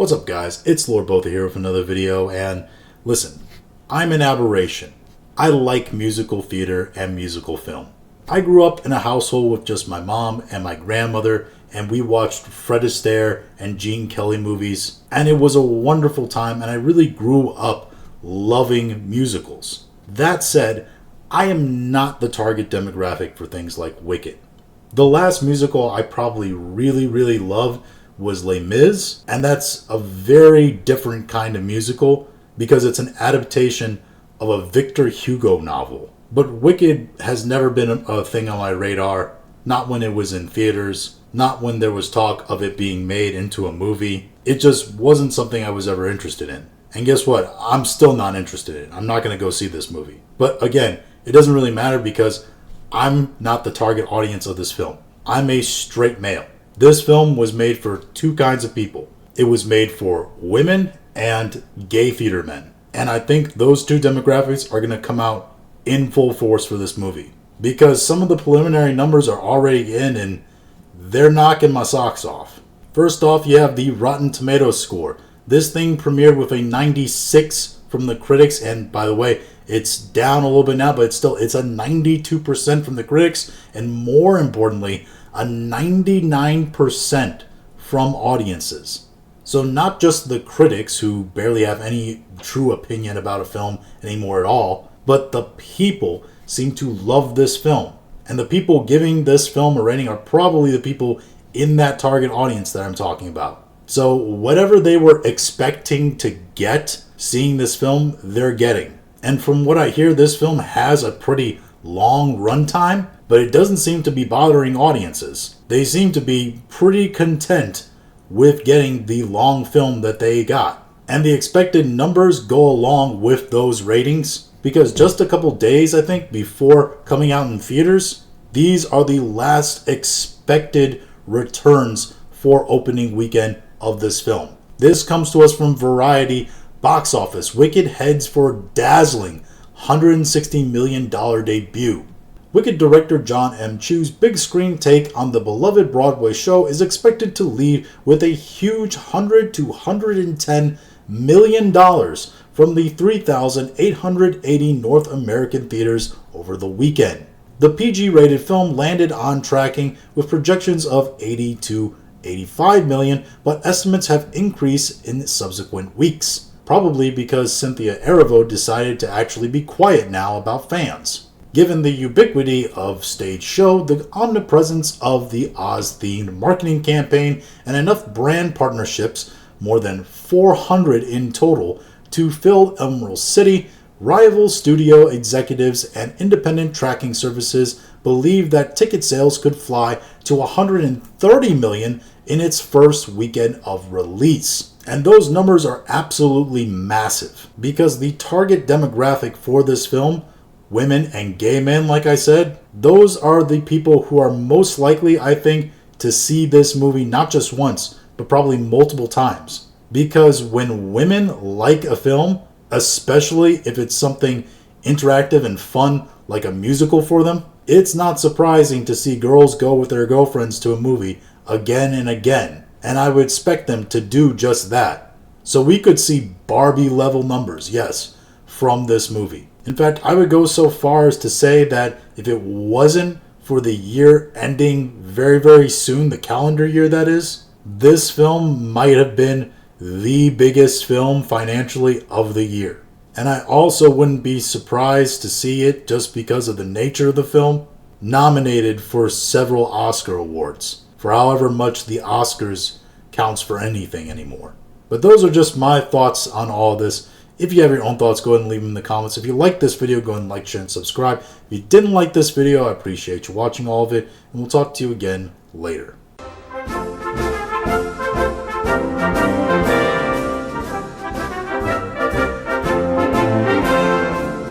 What's up, guys? It's Lord Botha here with another video, and listen, I'm an aberration. I like musical theater and musical film. I grew up in a household with just my mom and my grandmother, and we watched Fred Astaire and Gene Kelly movies, and it was a wonderful time, and I really grew up loving musicals. That said, I am not the target demographic for things like Wicked. The last musical I probably really loved was Les Mis, and that's a very different kind of musical because it's an adaptation of a Victor Hugo novel. But Wicked has never been a thing on my radar, not when it was in theaters, not when there was talk of it being made into a movie. It just wasn't something I was ever interested in. And guess what? I'm still not interested in it. I'm not going to go see this movie. But again, it doesn't really matter because I'm not the target audience of this film. I'm a straight male. This film was made for two kinds of people. It was made for women and gay theater men. And I think those two demographics are going to come out in full force for this movie. Because some of the preliminary numbers are already in and they're knocking my socks off. First off, you have the Rotten Tomatoes score. This thing premiered with a 96 from the critics, and by the way, it's down a little bit now, but it's a 92% from the critics, and more importantly, a 99% from audiences. So not just the critics who barely have any true opinion about a film anymore at all, but the people seem to love this film. And the people giving this film a rating are probably the people in that target audience that I'm talking about. So whatever they were expecting to get seeing this film, they're getting. And from what I hear, this film has a pretty long runtime, but it doesn't seem to be bothering audiences. They seem to be pretty content with getting the long film that they got. And the expected numbers go along with those ratings, because just a couple days, I think, before coming out in theaters, these are the last expected returns for opening weekend of this film. This comes to us from Variety Box Office. Wicked heads for a dazzling $160 million debut. Wicked director Jon M. Chu's big screen take on the beloved Broadway show is expected to leave with a huge $100 to $110 million from the 3,880 North American theaters over the weekend. The PG-rated film landed on tracking with projections of 80 to 85 million, but estimates have increased in subsequent weeks, probably because Cynthia Erivo decided to actually be quiet now about fans. Given the ubiquity of stage show, the omnipresence of the Oz-themed marketing campaign, and enough brand partnerships, more than 400 in total, to fill Emerald City, rival studio executives and independent tracking services believe that ticket sales could fly to 130 million in its first weekend of release. And those numbers are absolutely massive because the target demographic for this film, women and gay men, like I said, those are the people who are most likely, I think, to see this movie not just once, but probably multiple times. Because when women like a film, especially if it's something interactive and fun like a musical for them, it's not surprising to see girls go with their girlfriends to a movie again and again. And I would expect them to do just that. So we could see Barbie level numbers, yes, from this movie. In fact, I would go so far as to say that if it wasn't for the year ending very soon, the calendar year that is, this film might have been the biggest film financially of the year. And I also wouldn't be surprised to see it, just because of the nature of the film, nominated for several Oscar awards, for however much the Oscars counts for anything anymore. But those are just my thoughts on all this. If you have your own thoughts, go ahead and leave them in the comments. If you like this video, go ahead and like, share, and subscribe. If you didn't like this video, I appreciate you watching all of it, and we'll talk to you again later.